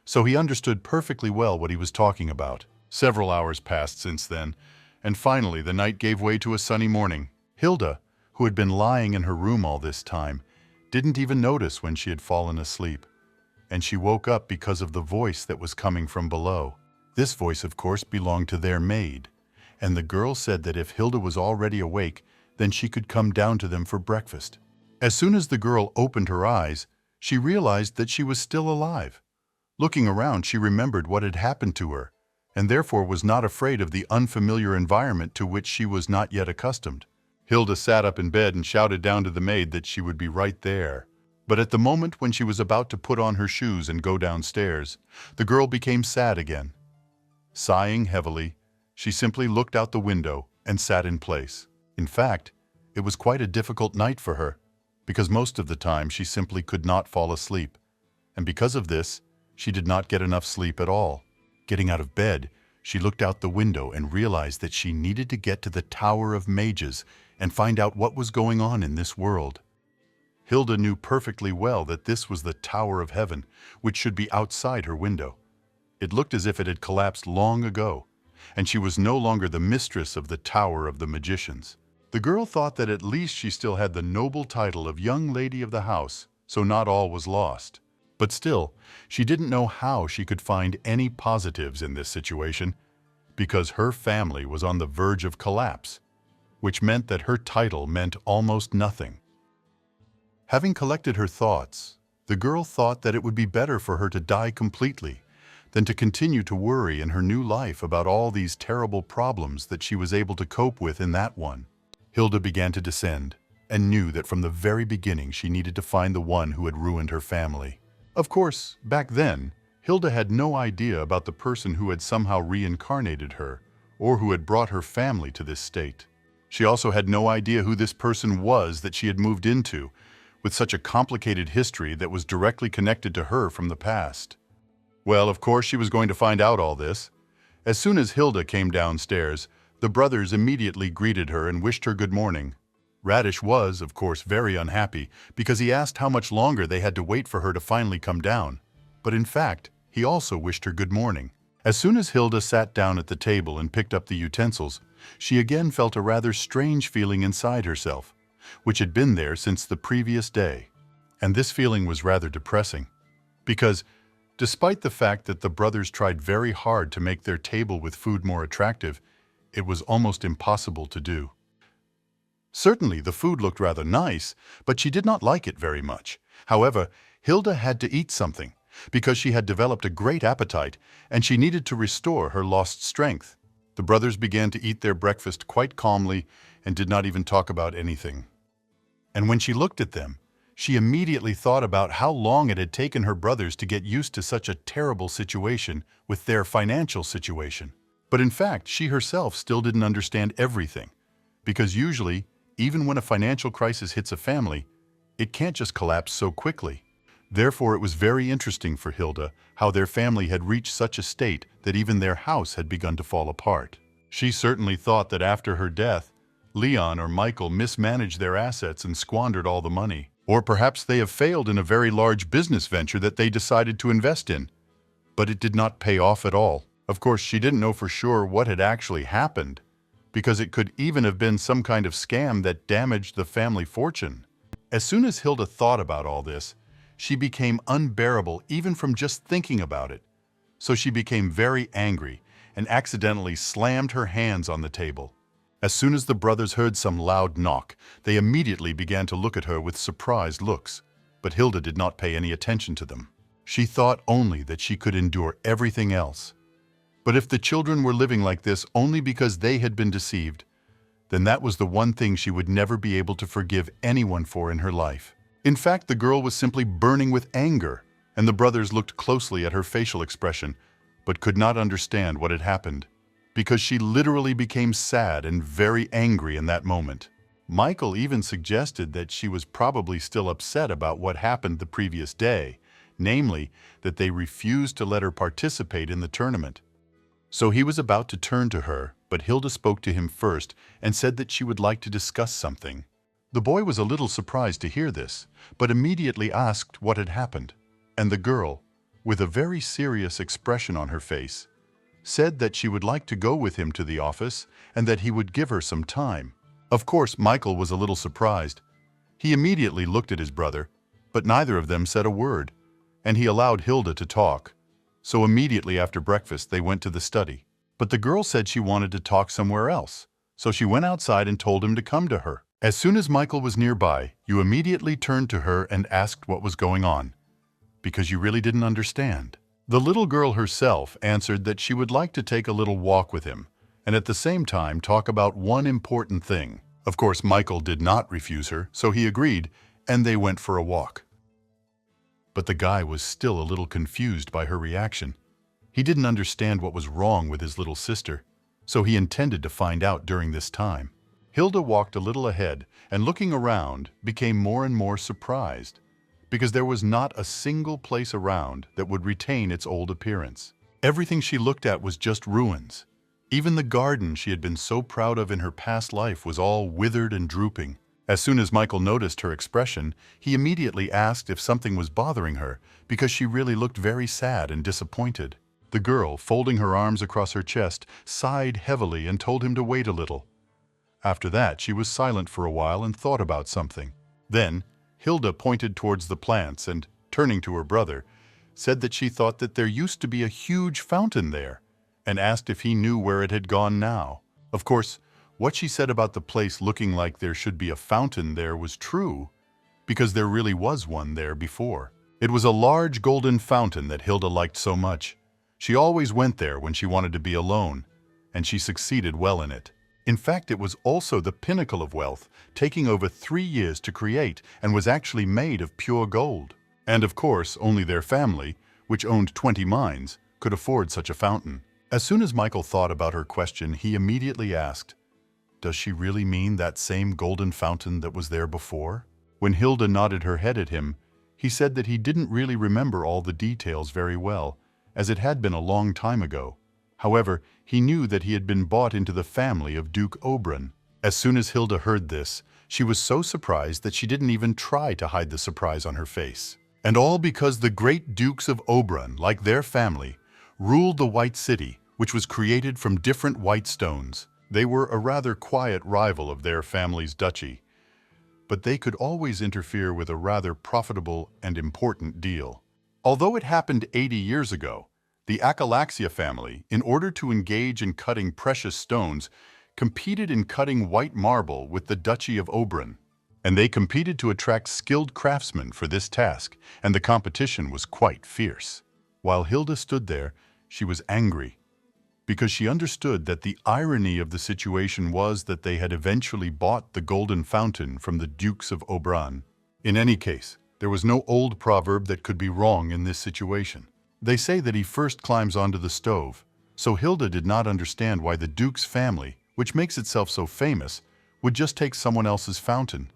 S2: So he understood perfectly well what he was talking about. Several hours passed since then, and finally the night gave way to a sunny morning. Hilda, who had been lying in her room all this time, didn't even notice when she had fallen asleep, and she woke up because of the voice that was coming from below. This voice, of course, belonged to their maid, and the girl said that if Hilda was already awake, then she could come down to them for breakfast. As soon as the girl opened her eyes, she realized that she was still alive. Looking around, she remembered what had happened to her, and therefore was not afraid of the unfamiliar environment to which she was not yet accustomed. Hilda sat up in bed and shouted down to the maid that she would be right there. But at the moment when she was about to put on her shoes and go downstairs, the girl became sad again. Sighing heavily, she simply looked out the window and sat in place. In fact, it was quite a difficult night for her, because most of the time she simply could not fall asleep, and because of this, she did not get enough sleep at all. Getting out of bed, she looked out the window and realized that she needed to get to the Tower of Mages and find out what was going on in this world. Hilda knew perfectly well that this was the Tower of Heaven, which should be outside her window. It looked as if it had collapsed long ago, and she was no longer the mistress of the Tower of the Magicians. The girl thought that at least she still had the noble title of Young Lady of the House, so not all was lost. But still, she didn't know how she could find any positives in this situation, because her family was on the verge of collapse, which meant that her title meant almost nothing. Having collected her thoughts, the girl thought that it would be better for her to die completely than to continue to worry in her new life about all these terrible problems that she was able to cope with in that one. Hilda began to descend, and knew that from the very beginning she needed to find the one who had ruined her family. Of course, back then, Hilda had no idea about the person who had somehow reincarnated her, or who had brought her family to this state. She also had no idea who this person was that she had moved into, with such a complicated history that was directly connected to her from the past. Well, of course, she was going to find out all this. As soon as Hilda came downstairs, the brothers immediately greeted her and wished her good morning. Radish was, of course, very unhappy because he asked how much longer they had to wait for her to finally come down. But in fact, he also wished her good morning. As soon as Hilda sat down at the table and picked up the utensils, she again felt a rather strange feeling inside herself, which had been there since the previous day. And this feeling was rather depressing, because despite the fact that the brothers tried very hard to make their table with food more attractive, it was almost impossible to do. Certainly, the food looked rather nice, but she did not like it very much. However, Hilda had to eat something, because she had developed a great appetite, and she needed to restore her lost strength. The brothers began to eat their breakfast quite calmly and did not even talk about anything. And when she looked at them, she immediately thought about how long it had taken her brothers to get used to such a terrible situation with their financial situation. But in fact, she herself still didn't understand everything, because usually, even when a financial crisis hits a family, it can't just collapse so quickly. Therefore, it was very interesting for Hilda how their family had reached such a state that even their house had begun to fall apart. She certainly thought that after her death, Leon or Michael mismanaged their assets and squandered all the money. Or perhaps they have failed in a very large business venture that they decided to invest in, but it did not pay off at all. Of course, she didn't know for sure what had actually happened, because it could even have been some kind of scam that damaged the family fortune. As soon as Hilda thought about all this, she became unbearable even from just thinking about it. So she became very angry and accidentally slammed her hands on the table. As soon as the brothers heard some loud knock, they immediately began to look at her with surprised looks, but Hilda did not pay any attention to them. She thought only that she could endure everything else. But if the children were living like this only because they had been deceived, then that was the one thing she would never be able to forgive anyone for in her life. In fact, the girl was simply burning with anger, and the brothers looked closely at her facial expression, but could not understand what had happened, because she literally became sad and very angry in that moment. Michael even suggested that she was probably still upset about what happened the previous day, namely, that they refused to let her participate in the tournament. So he was about to turn to her, but Hilda spoke to him first and said that she would like to discuss something. The boy was a little surprised to hear this, but immediately asked what had happened, and the girl, with a very serious expression on her face, said that she would like to go with him to the office and that he would give her some time. Of course, Michael was a little surprised. He immediately looked at his brother, but neither of them said a word, and he allowed Hilda to talk. So immediately after breakfast, they went to the study. But the girl said she wanted to talk somewhere else, so she went outside and told him to come to her. As soon as Michael was nearby, you immediately turned to her and asked what was going on, because you really didn't understand. The little girl herself answered that she would like to take a little walk with him, and at the same time talk about one important thing. Of course, Michael did not refuse her, so he agreed, and they went for a walk. But the guy was still a little confused by her reaction. He didn't understand what was wrong with his little sister, so he intended to find out during this time. Hilda walked a little ahead, and looking around, became more and more surprised, because there was not a single place around that would retain its old appearance. Everything she looked at was just ruins. Even the garden she had been so proud of in her past life was all withered and drooping. As soon as Michael noticed her expression, he immediately asked if something was bothering her, because she really looked very sad and disappointed. The girl, folding her arms across her chest, sighed heavily and told him to wait a little. After that, she was silent for a while and thought about something. Then, Hilda pointed towards the plants and, turning to her brother, said that she thought that there used to be a huge fountain there, and asked if he knew where it had gone now. Of course, what she said about the place looking like there should be a fountain there was true, because there really was one there before. It was a large golden fountain that Hilda liked so much. She always went there when she wanted to be alone, and she succeeded well in it. In fact, it was also the pinnacle of wealth, taking over 3 years to create, and was actually made of pure gold. And of course, only their family, which owned 20 mines, could afford such a fountain. As soon as Michael thought about her question, he immediately asked, "Does she really mean that same golden fountain that was there before?" When Hilda nodded her head at him, he said that he didn't really remember all the details very well, as it had been a long time ago. However, he knew that he had been bought into the family of Duke Oberon. As soon as Hilda heard this, she was so surprised that she didn't even try to hide the surprise on her face. And all because the great dukes of Oberon, like their family, ruled the White City, which was created from different white stones. They were a rather quiet rival of their family's duchy, but they could always interfere with a rather profitable and important deal. Although it happened 80 years ago, the Alaxia family, in order to engage in cutting precious stones, competed in cutting white marble with the Duchy of Oberon. And they competed to attract skilled craftsmen for this task, and the competition was quite fierce. While Hilda stood there, she was angry, because she understood that the irony of the situation was that they had eventually bought the golden fountain from the Dukes of Oberon. In any case, there was no old proverb that could be wrong in this situation. They say that he first climbs onto the stove, so Hilda did not understand why the Duke's family, which makes itself so famous, would just take someone else's fountain.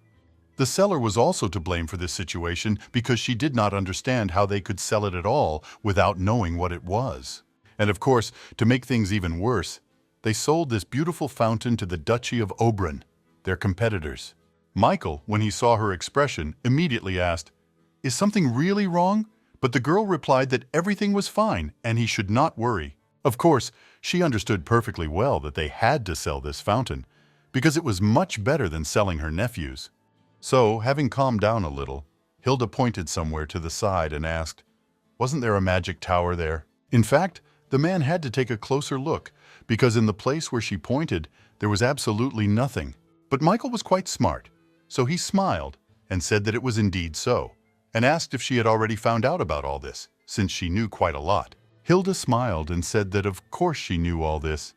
S2: The seller was also to blame for this situation because she did not understand how they could sell it at all without knowing what it was. And of course, to make things even worse, they sold this beautiful fountain to the Duchy of Oberon, their competitors. Michael, when he saw her expression, immediately asked, "Is something really wrong?" But the girl replied that everything was fine and he should not worry. Of course, she understood perfectly well that they had to sell this fountain, because it was much better than selling her nephews. So, having calmed down a little, Hilda pointed somewhere to the side and asked, "Wasn't there a magic tower there?" In fact, the man had to take a closer look, because in the place where she pointed, there was absolutely nothing. But Michael was quite smart, so he smiled and said that it was indeed so, and asked if she had already found out about all this, since she knew quite a lot. Hilda smiled and said that of course she knew all this,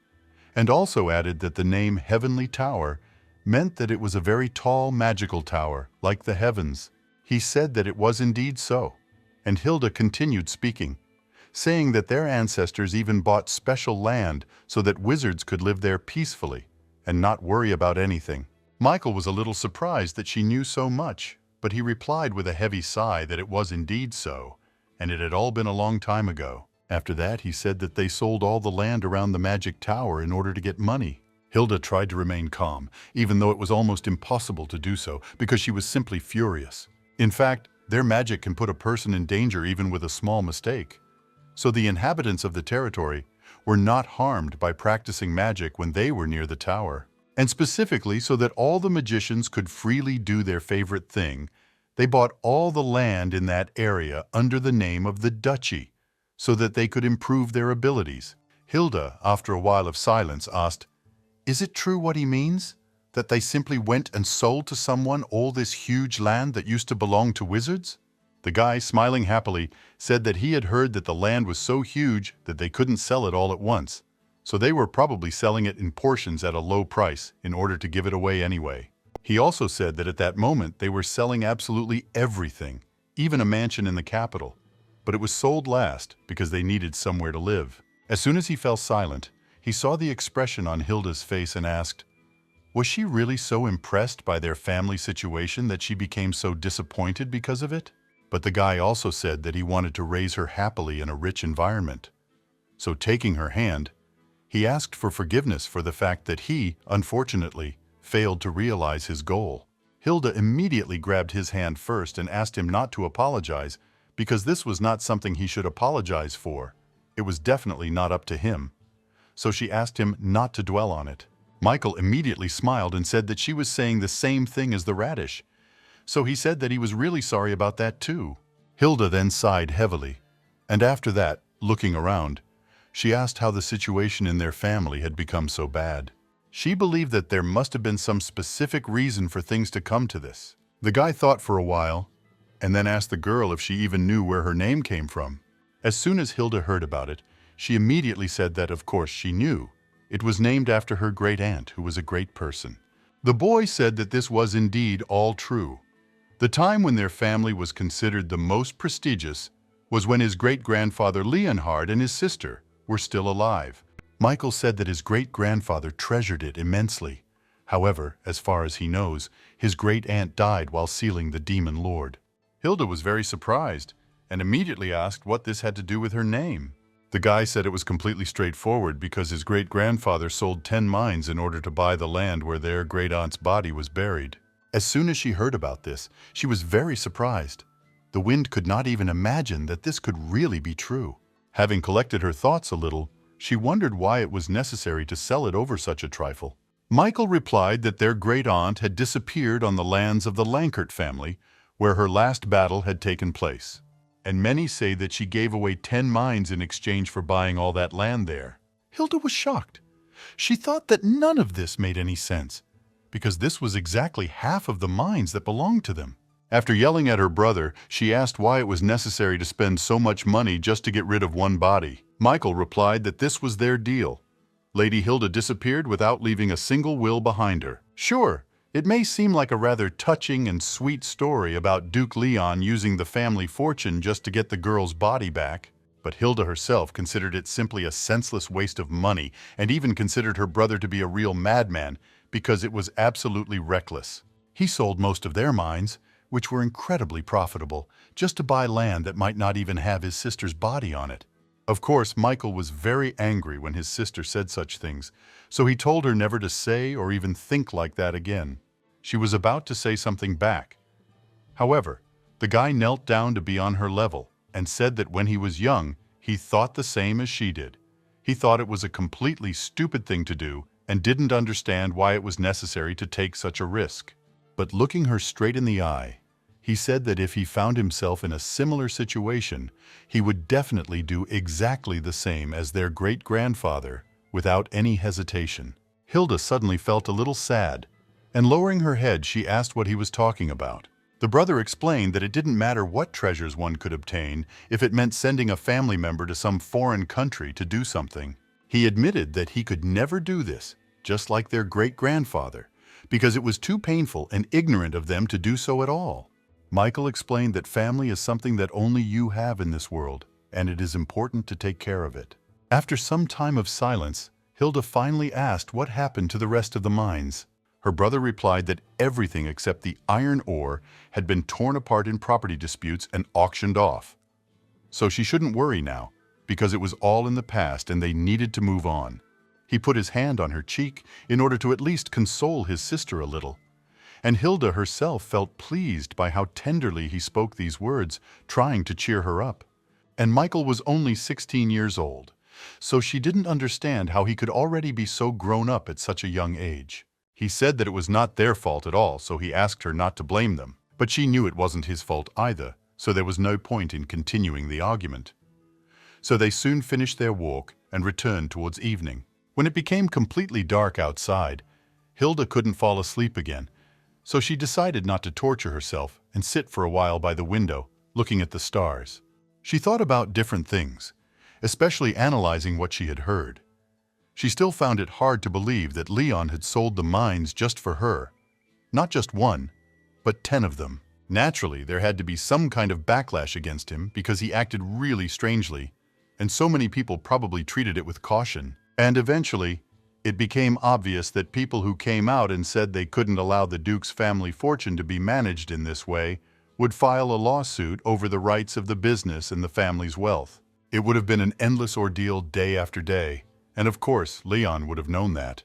S2: and also added that the name Heavenly Tower meant that it was a very tall magical tower, like the heavens. He said that it was indeed so, and Hilda continued speaking, saying that their ancestors even bought special land so that wizards could live there peacefully and not worry about anything. Michael was a little surprised that she knew so much, but he replied with a heavy sigh that it was indeed so, and it had all been a long time ago. After that, he said that they sold all the land around the magic tower in order to get money. Hilda tried to remain calm, even though it was almost impossible to do so, because she was simply furious. In fact, their magic can put a person in danger even with a small mistake. So the inhabitants of the territory were not harmed by practicing magic when they were near the tower. And specifically so that all the magicians could freely do their favorite thing, they bought all the land in that area under the name of the duchy, so that they could improve their abilities. Hilda, after a while of silence, asked, "Is it true what he means? That they simply went and sold to someone all this huge land that used to belong to wizards?" The guy, smiling happily, said that he had heard that the land was so huge that they couldn't sell it all at once, so they were probably selling it in portions at a low price in order to give it away anyway. He also said that at that moment they were selling absolutely everything, even a mansion in the capital, but it was sold last because they needed somewhere to live. As soon as he fell silent, he saw the expression on Hilda's face and asked, was she really so impressed by their family situation that she became so disappointed because of it? But the guy also said that he wanted to raise her happily in a rich environment. So taking her hand, he asked for forgiveness for the fact that he, unfortunately, failed to realize his goal. Hilda immediately grabbed his hand first and asked him not to apologize, because this was not something he should apologize for. it was definitely not up to him, so she asked him not to dwell on it. Michael immediately smiled and said that she was saying the same thing as the radish, so he said that he was really sorry about that too. Hilda then sighed heavily, and after that, looking around, she asked how the situation in their family had become so bad. She believed that there must have been some specific reason for things to come to this. The guy thought for a while, and then asked the girl if she even knew where her name came from. As soon as Hilda heard about it, she immediately said that of course she knew. It was named after her great-aunt, who was a great person. The boy said that this was indeed all true. The time when their family was considered the most prestigious was when his great-grandfather Leonhard and his sister were still alive. Michael said that his great-grandfather treasured it immensely. However, as far as he knows, his great-aunt died while sealing the demon lord. Hilda was very surprised and immediately asked what this had to do with her name. The guy said it was completely straightforward because his great-grandfather sold 10 mines in order to buy the land where their great-aunt's body was buried. As soon as she heard about this, she was very surprised. The wind could not even imagine that this could really be true. Having collected her thoughts a little, she wondered why it was necessary to sell it over such a trifle. Michael replied that their great-aunt had disappeared on the lands of the Lankert family, where her last battle had taken place. And many say that she gave away 10 mines in exchange for buying all that land there. Hilda was shocked. She thought that none of this made any sense, because this was exactly half of the mines that belonged to them. After yelling at her brother, she asked why it was necessary to spend so much money just to get rid of one body. Michael replied that this was their deal. Lady Hilda disappeared without leaving a single will behind her. Sure, it may seem like a rather touching and sweet story about Duke Leon using the family fortune just to get the girl's body back, but Hilda herself considered it simply a senseless waste of money and even considered her brother to be a real madman because it was absolutely reckless. He sold most of their mines, which were incredibly profitable, just to buy land that might not even have his sister's body on it. Of course, Michael was very angry when his sister said such things, so he told her never to say or even think like that again. She was about to say something back. However, the guy knelt down to be on her level and said that when he was young, he thought the same as she did. He thought it was a completely stupid thing to do and didn't understand why it was necessary to take such a risk. But looking her straight in the eye, he said that if he found himself in a similar situation, he would definitely do exactly the same as their great-grandfather without any hesitation. Hilda suddenly felt a little sad, and lowering her head, she asked what he was talking about. The brother explained that it didn't matter what treasures one could obtain if it meant sending a family member to some foreign country to do something. He admitted that he could never do this, just like their great-grandfather, because it was too painful and ignorant of them to do so at all. Michael explained that family is something that only you have in this world, and it is important to take care of it. After some time of silence, Hilda finally asked what happened to the rest of the mines. Her brother replied that everything except the iron ore had been torn apart in property disputes and auctioned off. So she shouldn't worry now, because it was all in the past and they needed to move on. He put his hand on her cheek in order to at least console his sister a little. And Hilda herself felt pleased by how tenderly he spoke these words, trying to cheer her up. And Michael was only 16 years old, so she didn't understand how he could already be so grown up at such a young age. He said that it was not their fault at all, so he asked her not to blame them. But she knew it wasn't his fault either, so there was no point in continuing the argument. So they soon finished their walk and returned towards evening. When it became completely dark outside, Hilda couldn't fall asleep again, so she decided not to torture herself and sit for a while by the window, looking at the stars. She thought about different things, especially analyzing what she had heard. She still found it hard to believe that Leon had sold the mines just for her. Not just one, but 10 of them. Naturally, there had to be some kind of backlash against him because he acted really strangely, and so many people probably treated it with caution. And eventually, it became obvious that people who came out and said they couldn't allow the Duke's family fortune to be managed in this way would file a lawsuit over the rights of the business and the family's wealth. It would have been an endless ordeal day after day, and of course, Leon would have known that.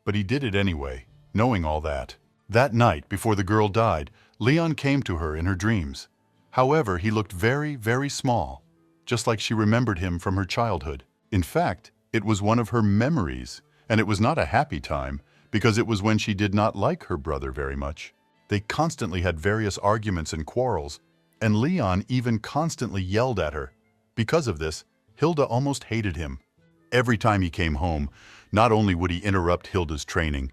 S2: But he did it anyway, knowing all that. That night, before the girl died, Leon came to her in her dreams. However, he looked very, very small, just like she remembered him from her childhood. In fact, it was one of her memories, and it was not a happy time, because it was when she did not like her brother very much. They constantly had various arguments and quarrels, and Leon even constantly yelled at her. Because of this, Hilda almost hated him. Every time he came home, not only would he interrupt Hilda's training,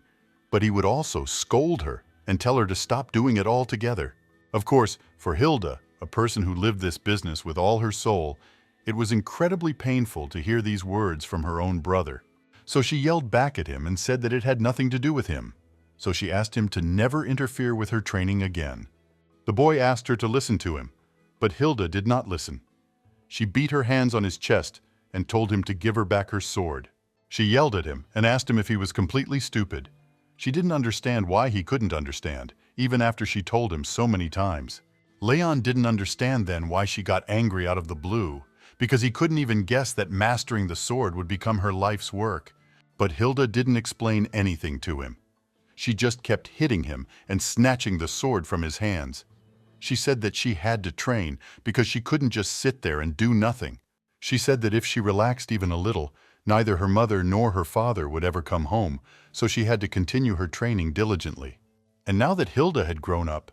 S2: but he would also scold her and tell her to stop doing it altogether. Of course, for Hilda, a person who lived this business with all her soul, it was incredibly painful to hear these words from her own brother. So she yelled back at him and said that it had nothing to do with him. So she asked him to never interfere with her training again. The boy asked her to listen to him, but Hilda did not listen. She beat her hands on his chest and told him to give her back her sword. She yelled at him and asked him if he was completely stupid. She didn't understand why he couldn't understand, even after she told him so many times. Leon didn't understand then why she got angry out of the blue, because he couldn't even guess that mastering the sword would become her life's work. But Hilda didn't explain anything to him. She just kept hitting him and snatching the sword from his hands. She said that she had to train because she couldn't just sit there and do nothing. She said that if she relaxed even a little, neither her mother nor her father would ever come home, so she had to continue her training diligently. And now that Hilda had grown up,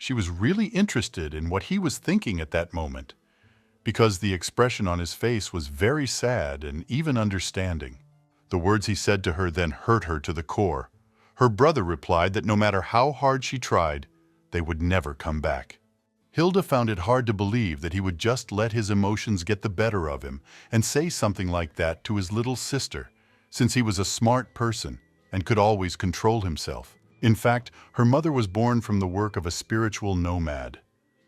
S2: she was really interested in what he was thinking at that moment, because the expression on his face was very sad and even understanding. The words he said to her then hurt her to the core. Her brother replied that no matter how hard she tried, they would never come back. Hilda found it hard to believe that he would just let his emotions get the better of him and say something like that to his little sister, since he was a smart person and could always control himself. In fact, her mother was born from the work of a spiritual nomad.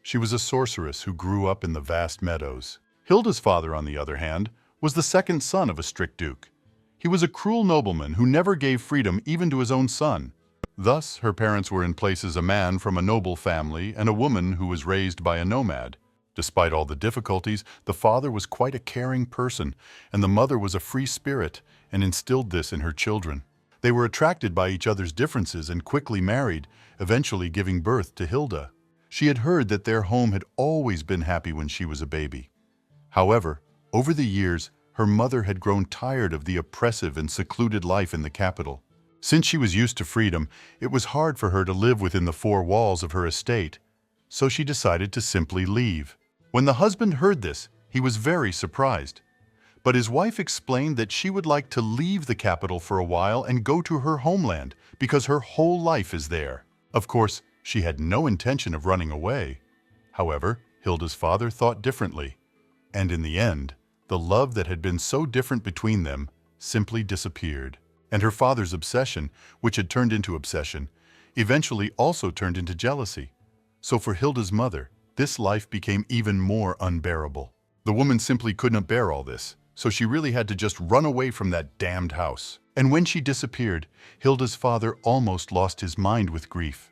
S2: She was a sorceress who grew up in the vast meadows. Hilda's father, on the other hand, was the second son of a strict duke. He was a cruel nobleman who never gave freedom even to his own son. Thus, her parents were in place as a man from a noble family and a woman who was raised by a nomad. Despite all the difficulties, the father was quite a caring person, and the mother was a free spirit and instilled this in her children. They were attracted by each other's differences and quickly married, eventually giving birth to Hilda. She had heard that their home had always been happy when she was a baby. However, over the years, her mother had grown tired of the oppressive and secluded life in the capital. Since she was used to freedom, it was hard for her to live within the four walls of her estate, so she decided to simply leave. When the husband heard this, he was very surprised. But his wife explained that she would like to leave the capital for a while and go to her homeland because her whole life is there. Of course, she had no intention of running away. However, Hilda's father thought differently, and in the end, the love that had been so different between them simply disappeared. And her father's obsession, which had turned into obsession, eventually also turned into jealousy. So for Hilda's mother, this life became even more unbearable. The woman simply couldn't bear all this, so she really had to just run away from that damned house. And when she disappeared, Hilda's father almost lost his mind with grief.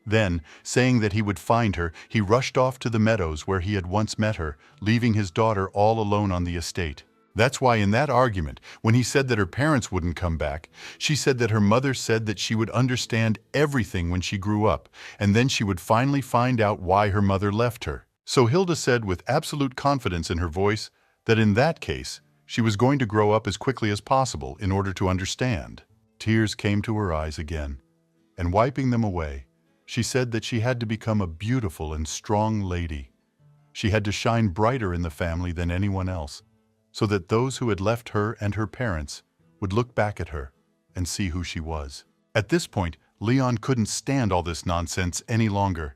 S2: Then, saying that he would find her, he rushed off to the meadows where he had once met her, leaving his daughter all alone on the estate. That's why in that argument, when he said that her parents wouldn't come back, she said that her mother said that she would understand everything when she grew up, and then she would finally find out why her mother left her. So Hilda said with absolute confidence in her voice that in that case, she was going to grow up as quickly as possible in order to understand. Tears came to her eyes again, and wiping them away, she said that she had to become a beautiful and strong lady. She had to shine brighter in the family than anyone else, so that those who had left her and her parents would look back at her and see who she was. At this point, Leon couldn't stand all this nonsense any longer.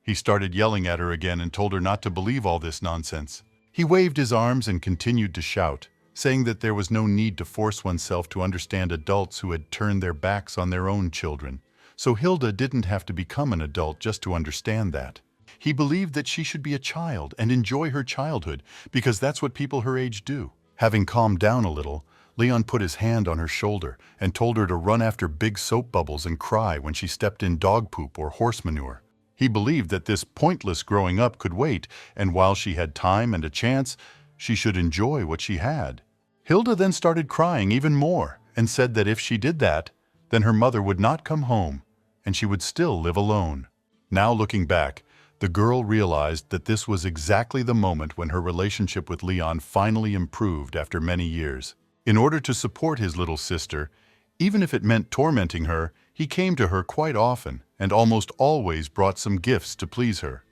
S2: He started yelling at her again and told her not to believe all this nonsense. He waved his arms and continued to shout, saying that there was no need to force oneself to understand adults who had turned their backs on their own children. So Hilda didn't have to become an adult just to understand that. He believed that she should be a child and enjoy her childhood because that's what people her age do. Having calmed down a little, Leon put his hand on her shoulder and told her to run after big soap bubbles and cry when she stepped in dog poop or horse manure. He believed that this pointless growing up could wait, and while she had time and a chance, she should enjoy what she had. Hilda then started crying even more and said that if she did that, then her mother would not come home and she would still live alone. Now looking back, The girl realized that this was exactly the moment when her relationship with Leon finally improved after many years. In order to support his little sister, even if it meant tormenting her, he came to her quite often and almost always brought some gifts to please her.